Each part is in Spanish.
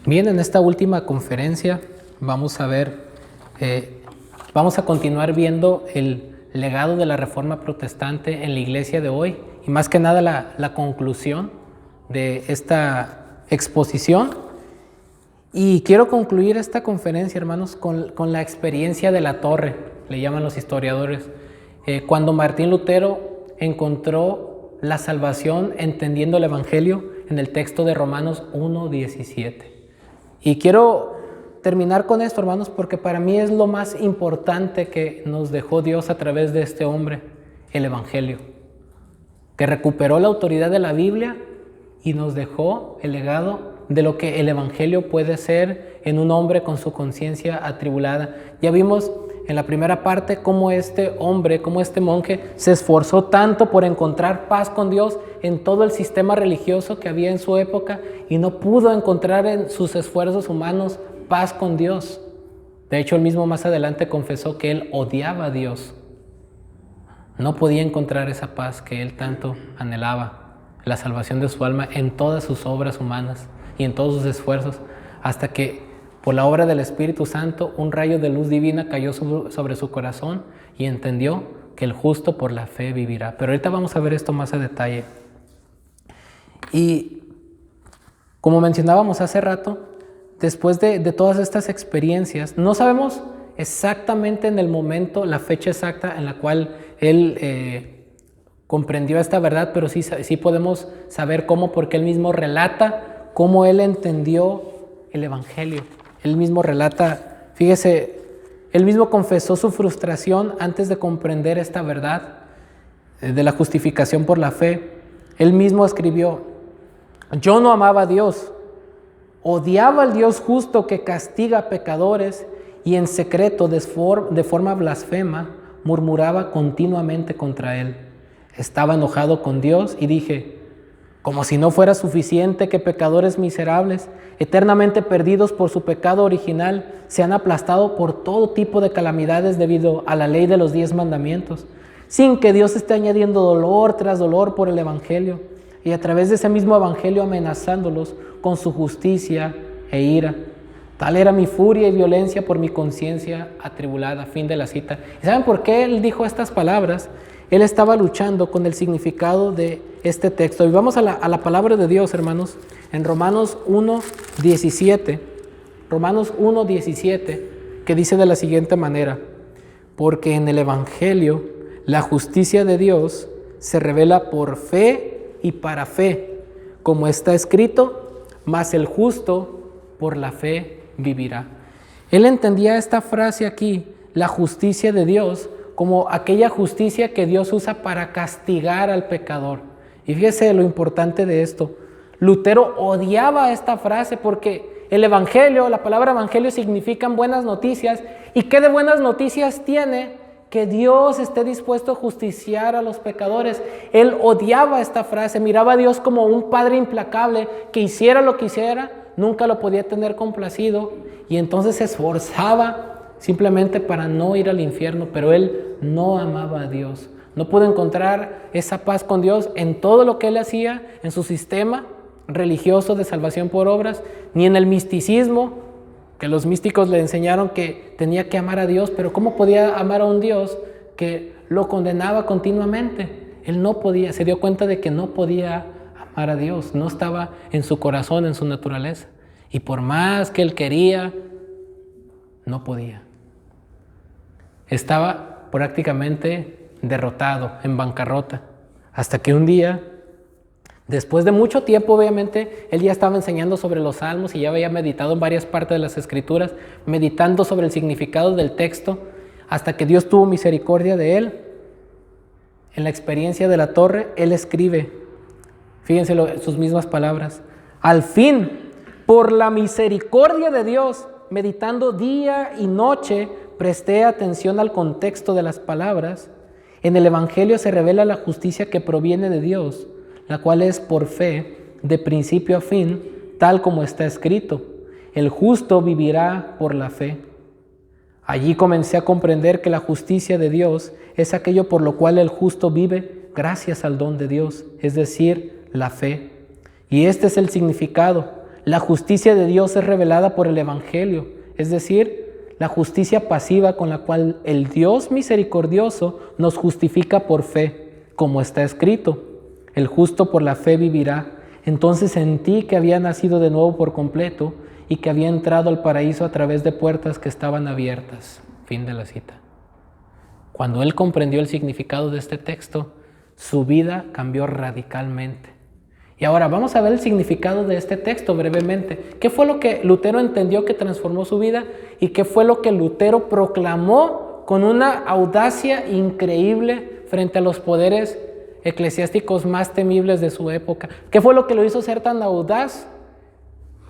Bien, en esta última conferencia vamos a continuar viendo el legado de la Reforma Protestante en la iglesia de hoy y más que nada la conclusión de esta exposición. Y quiero concluir esta conferencia, hermanos, con la experiencia de la torre, le llaman los historiadores, cuando Martín Lutero encontró la salvación entendiendo el Evangelio en el texto de Romanos 1:17. Y quiero terminar con esto, hermanos, porque para mí es lo más importante que nos dejó Dios a través de este hombre, el Evangelio, que recuperó la autoridad de la Biblia y nos dejó el legado de lo que el Evangelio puede ser en un hombre con su conciencia atribulada. Ya vimos en la primera parte cómo este hombre, cómo este monje se esforzó tanto por encontrar paz con Dios en todo el sistema religioso que había en su época y no pudo encontrar en sus esfuerzos humanos paz con Dios. De hecho, él mismo más adelante confesó que él odiaba a Dios. No podía encontrar esa paz que él tanto anhelaba, la salvación de su alma en todas sus obras humanas y en todos sus esfuerzos, hasta que por la obra del Espíritu Santo un rayo de luz divina cayó sobre su corazón y entendió que el justo por la fe vivirá. Pero ahorita vamos a ver esto más a detalle. Y como mencionábamos hace rato, después de todas estas experiencias, no sabemos exactamente en el momento, la fecha exacta en la cual él comprendió esta verdad, pero sí podemos saber cómo, porque él mismo relata cómo él entendió el Evangelio. Él mismo relata, fíjese, él mismo confesó su frustración antes de comprender esta verdad de la justificación por la fe. Él mismo escribió: yo no amaba a Dios, odiaba al Dios justo que castiga a pecadores y en secreto, de forma blasfema, murmuraba continuamente contra él. Estaba enojado con Dios y dije: como si no fuera suficiente que pecadores miserables, eternamente perdidos por su pecado original, sean aplastados por todo tipo de calamidades debido a la ley de los 10 mandamientos, sin que Dios esté añadiendo dolor tras dolor por el Evangelio, y a través de ese mismo Evangelio amenazándolos con su justicia e ira. Tal era mi furia y violencia por mi conciencia atribulada. Fin de la cita. ¿Y saben por qué él dijo estas palabras? Él estaba luchando con el significado de este texto. Y vamos a la palabra de Dios, hermanos, en Romanos 1:17. Romanos 1:17, que dice de la siguiente manera: porque en el Evangelio la justicia de Dios se revela por fe y para fe, como está escrito: mas el justo por la fe vivirá. Él entendía esta frase aquí, la justicia de Dios, como aquella justicia que Dios usa para castigar al pecador. Y fíjese lo importante de esto. Lutero odiaba esta frase porque el Evangelio, la palabra Evangelio significan buenas noticias. ¿Y qué de buenas noticias tiene? Que Dios esté dispuesto a justiciar a los pecadores. Él odiaba esta frase, miraba a Dios como un padre implacable que hiciera lo que hiciera, nunca lo podía tener complacido y entonces se esforzaba simplemente para no ir al infierno, pero él no amaba a Dios. No pudo encontrar esa paz con Dios en todo lo que él hacía, en su sistema religioso de salvación por obras, ni en el misticismo, que los místicos le enseñaron que tenía que amar a Dios, pero ¿cómo podía amar a un Dios que lo condenaba continuamente? Él no podía, se dio cuenta de que no podía amar a Dios, no estaba en su corazón, en su naturaleza. Y por más que él quería, no podía. Estaba prácticamente derrotado, en bancarrota, hasta que un día, después de mucho tiempo, obviamente, él ya estaba enseñando sobre los salmos y ya había meditado en varias partes de las escrituras, meditando sobre el significado del texto, hasta que Dios tuvo misericordia de él. En la experiencia de la torre, él escribe, fíjense sus mismas palabras: al fin, por la misericordia de Dios, meditando día y noche, presté atención al contexto de las palabras. En el Evangelio se revela la justicia que proviene de Dios, la cual es por fe, de principio a fin, tal como está escrito: el justo vivirá por la fe. Allí comencé a comprender que la justicia de Dios es aquello por lo cual el justo vive gracias al don de Dios, es decir, la fe. Y este es el significado: la justicia de Dios es revelada por el Evangelio, es decir, la justicia pasiva con la cual el Dios misericordioso nos justifica por fe, como está escrito: el justo por la fe vivirá. Entonces sentí que había nacido de nuevo por completo y que había entrado al paraíso a través de puertas que estaban abiertas. Fin de la cita. Cuando él comprendió el significado de este texto, su vida cambió radicalmente. Y ahora vamos a ver el significado de este texto brevemente. ¿Qué fue lo que Lutero entendió que transformó su vida? ¿Y qué fue lo que Lutero proclamó con una audacia increíble frente a los poderes eclesiásticos más temibles de su época? ¿Qué fue lo que lo hizo ser tan audaz?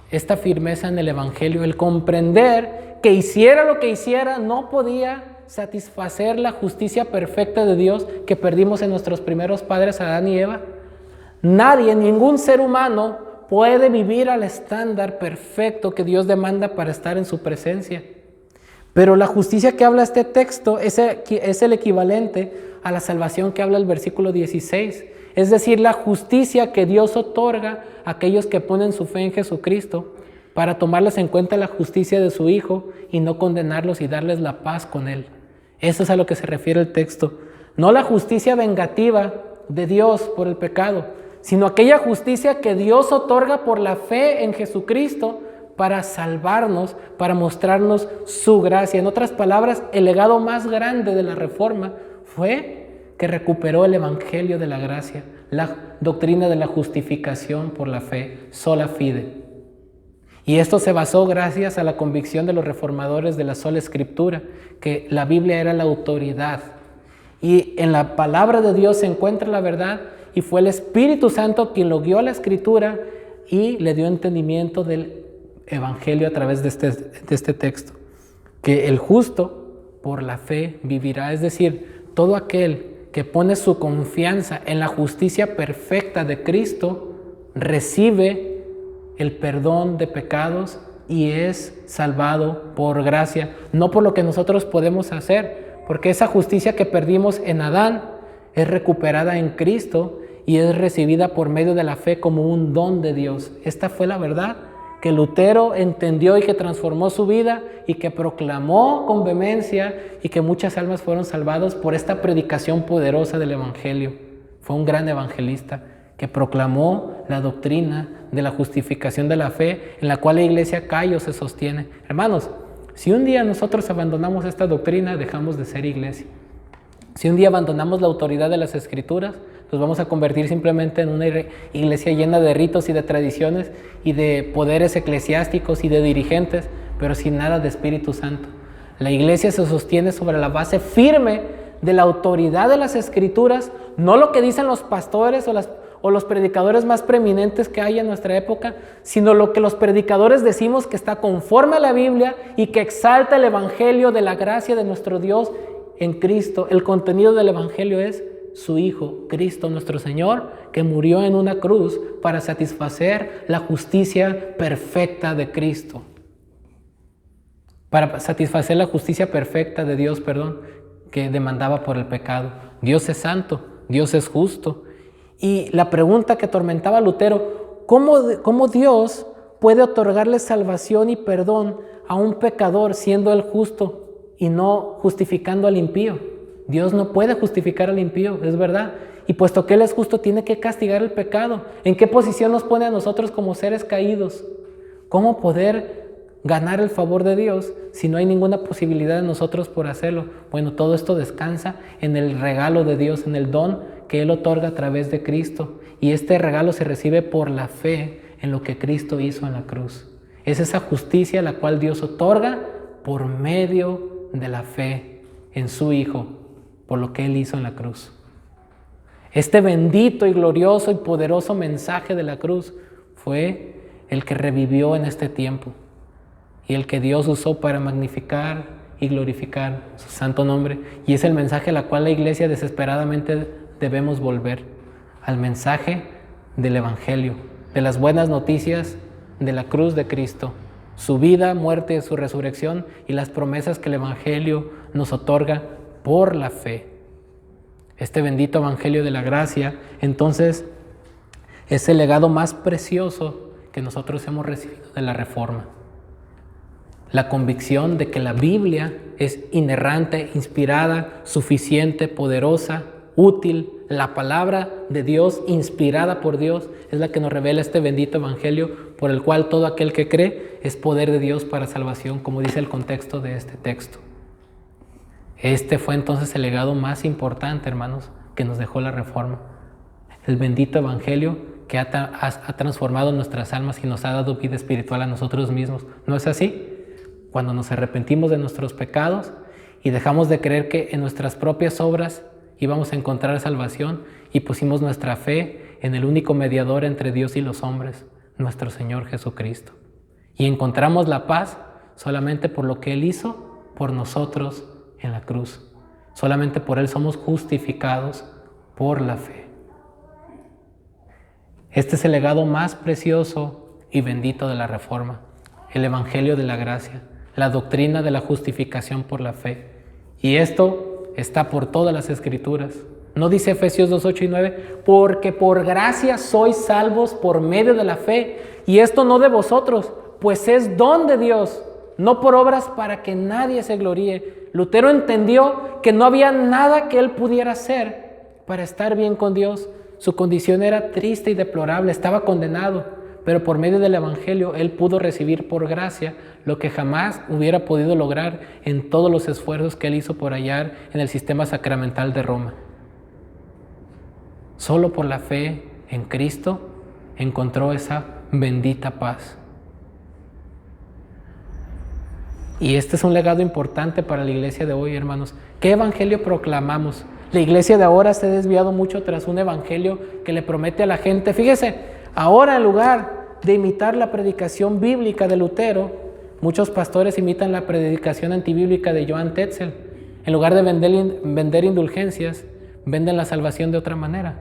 Esta firmeza en el Evangelio, el comprender que hiciera lo que hiciera, no podía satisfacer la justicia perfecta de Dios que perdimos en nuestros primeros padres, Adán y Eva. Nadie, ningún ser humano puede vivir al estándar perfecto que Dios demanda para estar en su presencia. Pero la justicia que habla este texto es el equivalente a la salvación que habla el versículo 16. Es decir, la justicia que Dios otorga a aquellos que ponen su fe en Jesucristo para tomarles en cuenta la justicia de su Hijo y no condenarlos y darles la paz con Él. Eso es a lo que se refiere el texto. No la justicia vengativa de Dios por el pecado, sino aquella justicia que Dios otorga por la fe en Jesucristo para salvarnos, para mostrarnos su gracia. En otras palabras, el legado más grande de la Reforma fue que recuperó el Evangelio de la gracia, la doctrina de la justificación por la fe, sola fide. Y esto se basó gracias a la convicción de los reformadores de la sola Escritura, que la Biblia era la autoridad. Y en la palabra de Dios se encuentra la verdad, y fue el Espíritu Santo quien lo guió a la Escritura y le dio entendimiento del Evangelio a través de este texto. Que el justo por la fe vivirá, es decir, todo aquel que pone su confianza en la justicia perfecta de Cristo recibe el perdón de pecados y es salvado por gracia, no por lo que nosotros podemos hacer, porque esa justicia que perdimos en Adán es recuperada en Cristo y es recibida por medio de la fe como un don de Dios. Esta fue la verdad que Lutero entendió y que transformó su vida y que proclamó con vehemencia, y que muchas almas fueron salvadas por esta predicación poderosa del Evangelio. Fue un gran evangelista que proclamó la doctrina de la justificación de la fe, en la cual la Iglesia Cayo se sostiene. Hermanos, si un día nosotros abandonamos esta doctrina, dejamos de ser iglesia. Si un día abandonamos la autoridad de las Escrituras, nos vamos a convertir simplemente en una iglesia llena de ritos y de tradiciones y de poderes eclesiásticos y de dirigentes, pero sin nada de Espíritu Santo. La iglesia se sostiene sobre la base firme de la autoridad de las Escrituras, no lo que dicen los pastores o los predicadores más preeminentes que hay en nuestra época, sino lo que los predicadores decimos que está conforme a la Biblia y que exalta el Evangelio de la gracia de nuestro Dios en Cristo. El contenido del Evangelio es su Hijo, Cristo nuestro Señor, que murió en una cruz para satisfacer la justicia perfecta de Cristo. Para satisfacer la justicia perfecta de Dios, que demandaba por el pecado. Dios es santo, Dios es justo. Y la pregunta que atormentaba a Lutero: ¿cómo Dios puede otorgarle salvación y perdón a un pecador siendo él justo y no justificando al impío? Dios no puede justificar al impío, es verdad. Y puesto que Él es justo, tiene que castigar el pecado. ¿En qué posición nos pone a nosotros como seres caídos? ¿Cómo poder ganar el favor de Dios si no hay ninguna posibilidad de nosotros por hacerlo? Bueno, todo esto descansa en el regalo de Dios, en el don que Él otorga a través de Cristo. Y este regalo se recibe por la fe en lo que Cristo hizo en la cruz. Es esa justicia la cual Dios otorga por medio de la fe en su Hijo, por lo que Él hizo en la cruz. Este bendito y glorioso y poderoso mensaje de la cruz fue el que revivió en este tiempo y el que Dios usó para magnificar y glorificar su santo nombre. Y es el mensaje al cual la iglesia desesperadamente debemos volver, al mensaje del Evangelio, de las buenas noticias de la cruz de Cristo, su vida, muerte, su resurrección y las promesas que el Evangelio nos otorga por la fe. Este bendito Evangelio de la gracia, entonces, es el legado más precioso que nosotros hemos recibido de la Reforma. La convicción de que la Biblia es inerrante, inspirada, suficiente, poderosa, útil. La palabra de Dios, inspirada por Dios, es la que nos revela este bendito evangelio por el cual todo aquel que cree es poder de Dios para salvación, como dice el contexto de este texto. Este fue entonces el legado más importante, hermanos, que nos dejó la Reforma. El bendito evangelio que ha transformado nuestras almas y nos ha dado vida espiritual a nosotros mismos. ¿No es así? Cuando nos arrepentimos de nuestros pecados y dejamos de creer que en nuestras propias obras íbamos a encontrar salvación y pusimos nuestra fe en el único mediador entre Dios y los hombres, nuestro Señor Jesucristo. Y encontramos la paz solamente por lo que Él hizo por nosotros en la cruz. Solamente por Él somos justificados por la fe. Este es el legado más precioso y bendito de la Reforma, el Evangelio de la Gracia, la doctrina de la justificación por la fe. Y esto está por todas las Escrituras. ¿No dice Efesios 2, 8 y 9? Porque por gracia sois salvos por medio de la fe, y esto no de vosotros, pues es don de Dios, no por obras para que nadie se gloríe. Lutero entendió que no había nada que él pudiera hacer para estar bien con Dios. Su condición era triste y deplorable, estaba condenado. Pero por medio del Evangelio él pudo recibir por gracia lo que jamás hubiera podido lograr en todos los esfuerzos que él hizo por hallar en el sistema sacramental de Roma. Solo por la fe en Cristo encontró esa bendita paz. Y este es un legado importante para la iglesia de hoy, hermanos. ¿Qué evangelio proclamamos? La iglesia de ahora se ha desviado mucho tras un evangelio que le promete a la gente. Fíjese, ahora en lugar de imitar la predicación bíblica de Lutero, muchos pastores imitan la predicación antibíblica de Johann Tetzel. En lugar de vender indulgencias, venden la salvación de otra manera.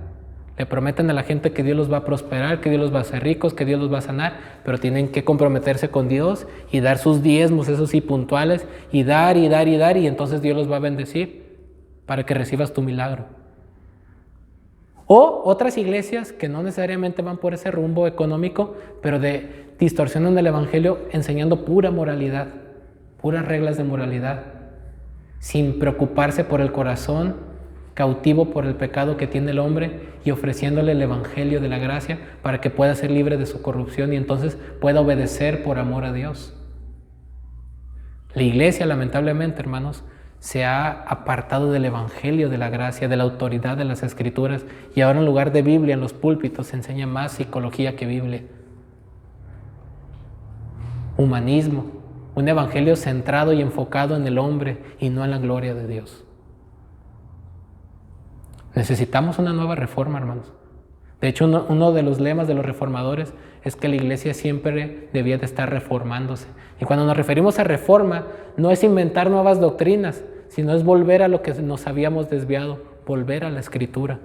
Le prometen a la gente que Dios los va a prosperar, que Dios los va a hacer ricos, que Dios los va a sanar, pero tienen que comprometerse con Dios y dar sus diezmos, esos sí, puntuales, y dar, y entonces Dios los va a bendecir para que recibas tu milagro. O otras iglesias que no necesariamente van por ese rumbo económico, pero distorsionan el evangelio enseñando pura moralidad, puras reglas de moralidad, sin preocuparse por el corazón cautivo por el pecado que tiene el hombre y ofreciéndole el evangelio de la gracia para que pueda ser libre de su corrupción y entonces pueda obedecer por amor a Dios. La iglesia, lamentablemente, hermanos, se ha apartado del evangelio de la gracia, de la autoridad de las Escrituras, y ahora en lugar de Biblia en los púlpitos se enseña más psicología que Biblia. Humanismo, un evangelio centrado y enfocado en el hombre y no en la gloria de Dios. Necesitamos una nueva reforma, hermanos. De hecho, uno de los lemas de los reformadores es que la iglesia siempre debía de estar reformándose. Y cuando nos referimos a reforma, no es inventar nuevas doctrinas, sino es volver a lo que nos habíamos desviado, volver a la Escritura.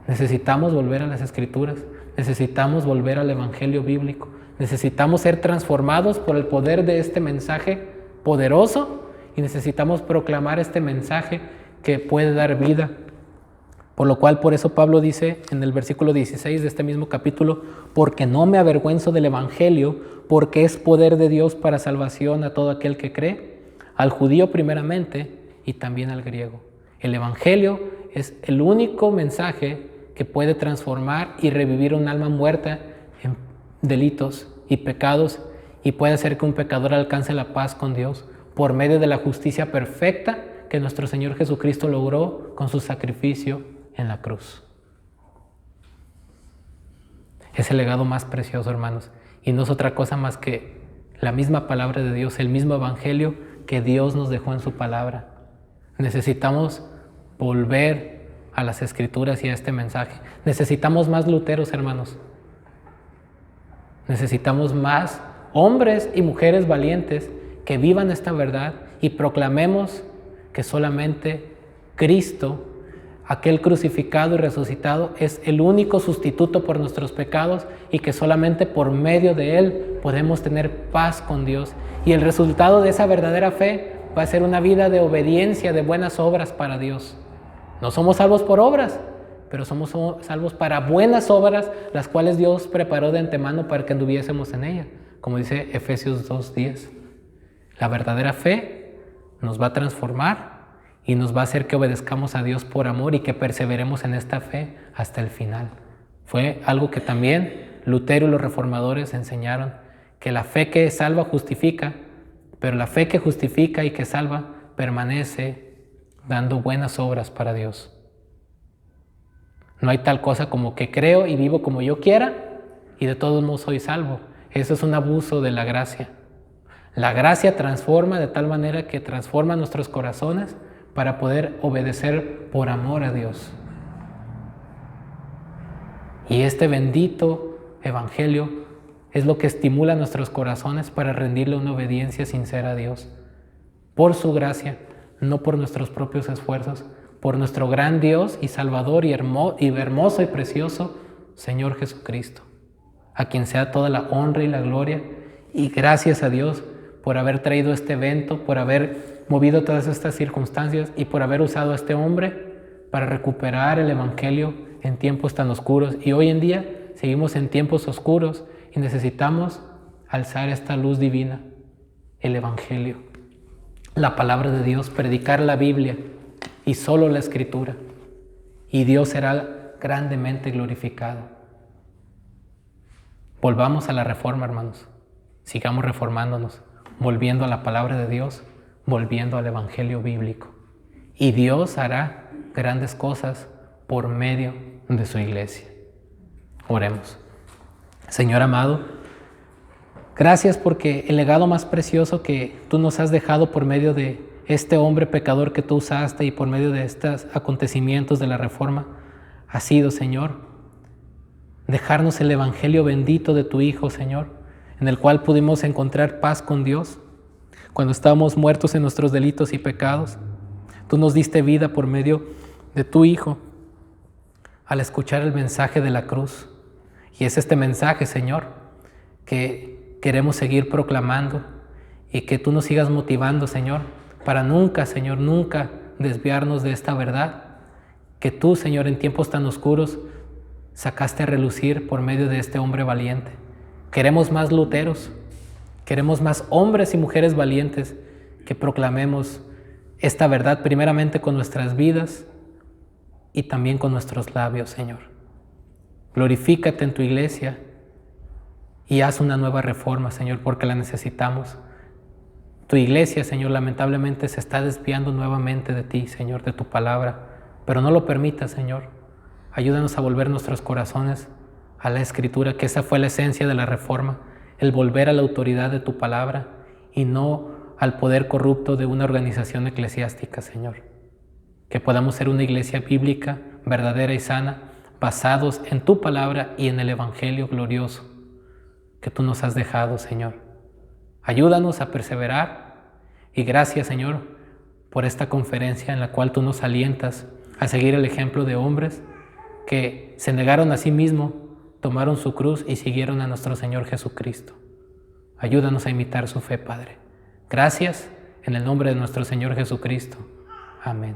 Necesitamos volver a las Escrituras, necesitamos volver al evangelio bíblico, necesitamos ser transformados por el poder de este mensaje poderoso y necesitamos proclamar este mensaje que puede dar vida. Por lo cual, por eso Pablo dice en el versículo 16 de este mismo capítulo, porque no me avergüenzo del evangelio, porque es poder de Dios para salvación a todo aquel que cree, al judío primeramente y también al griego. El evangelio es el único mensaje que puede transformar y revivir un alma muerta en delitos y pecados y puede hacer que un pecador alcance la paz con Dios por medio de la justicia perfecta que nuestro Señor Jesucristo logró con su sacrificio en la cruz. Es el legado más precioso, hermanos, y no es otra cosa más que la misma palabra de Dios, el mismo evangelio que Dios nos dejó en su palabra. Necesitamos volver a las Escrituras y a este mensaje. Necesitamos más luteros, hermanos. Necesitamos más hombres y mujeres valientes que vivan esta verdad y proclamemos que solamente Cristo, aquel crucificado y resucitado, es el único sustituto por nuestros pecados y que solamente por medio de Él podemos tener paz con Dios. Y el resultado de esa verdadera fe va a ser una vida de obediencia, de buenas obras para Dios. No somos salvos por obras, pero somos salvos para buenas obras, las cuales Dios preparó de antemano para que anduviésemos en ella, como dice Efesios 2:10. La verdadera fe nos va a transformar y nos va a hacer que obedezcamos a Dios por amor y que perseveremos en esta fe hasta el final. Fue algo que también Lutero y los reformadores enseñaron, que la fe que salva justifica, pero la fe que justifica y que salva permanece dando buenas obras para Dios. No hay tal cosa como que creo y vivo como yo quiera y de todos modos soy salvo. Eso es un abuso de la gracia. La gracia transforma de tal manera que transforma nuestros corazones para poder obedecer por amor a Dios. Y este bendito evangelio es lo que estimula nuestros corazones para rendirle una obediencia sincera a Dios. Por su gracia, no por nuestros propios esfuerzos, por nuestro gran Dios y Salvador y hermoso y precioso Señor Jesucristo, a quien sea toda la honra y la gloria. Y gracias a Dios por haber traído este evento, por haber movido todas estas circunstancias y por haber usado a este hombre para recuperar el evangelio en tiempos tan oscuros. Y hoy en día seguimos en tiempos oscuros y necesitamos alzar esta luz divina, el evangelio, la palabra de Dios, predicar la Biblia y solo la Escritura. Y Dios será grandemente glorificado. Volvamos a la reforma, hermanos. Sigamos reformándonos, volviendo a la palabra de Dios, volviendo al evangelio bíblico. Y Dios hará grandes cosas por medio de su iglesia. Oremos. Señor amado, gracias porque el legado más precioso que tú nos has dejado por medio de este hombre pecador que tú usaste y por medio de estos acontecimientos de la reforma ha sido, Señor, dejarnos el evangelio bendito de tu Hijo, Señor, en el cual pudimos encontrar paz con Dios. Cuando estábamos muertos en nuestros delitos y pecados, tú nos diste vida por medio de tu Hijo al escuchar el mensaje de la cruz. Y es este mensaje, Señor, que queremos seguir proclamando y que tú nos sigas motivando, Señor, para nunca, Señor, nunca desviarnos de esta verdad que tú, Señor, en tiempos tan oscuros sacaste a relucir por medio de este hombre valiente. Queremos más luteros, queremos más hombres y mujeres valientes que proclamemos esta verdad primeramente con nuestras vidas y también con nuestros labios, Señor. Glorifícate en tu iglesia y haz una nueva reforma, Señor, porque la necesitamos. Tu iglesia, Señor, lamentablemente se está desviando nuevamente de ti, Señor, de tu palabra, pero no lo permitas, Señor. Ayúdanos a volver nuestros corazones a la Escritura, que esa fue la esencia de la reforma, el volver a la autoridad de tu palabra y no al poder corrupto de una organización eclesiástica, Señor. Que podamos ser una iglesia bíblica, verdadera y sana, basados en tu palabra y en el evangelio glorioso que tú nos has dejado, Señor. Ayúdanos a perseverar y gracias, Señor, por esta conferencia en la cual tú nos alientas a seguir el ejemplo de hombres que se negaron a sí mismos, tomaron su cruz y siguieron a nuestro Señor Jesucristo. Ayúdanos a imitar su fe, Padre. Gracias en el nombre de nuestro Señor Jesucristo. Amén.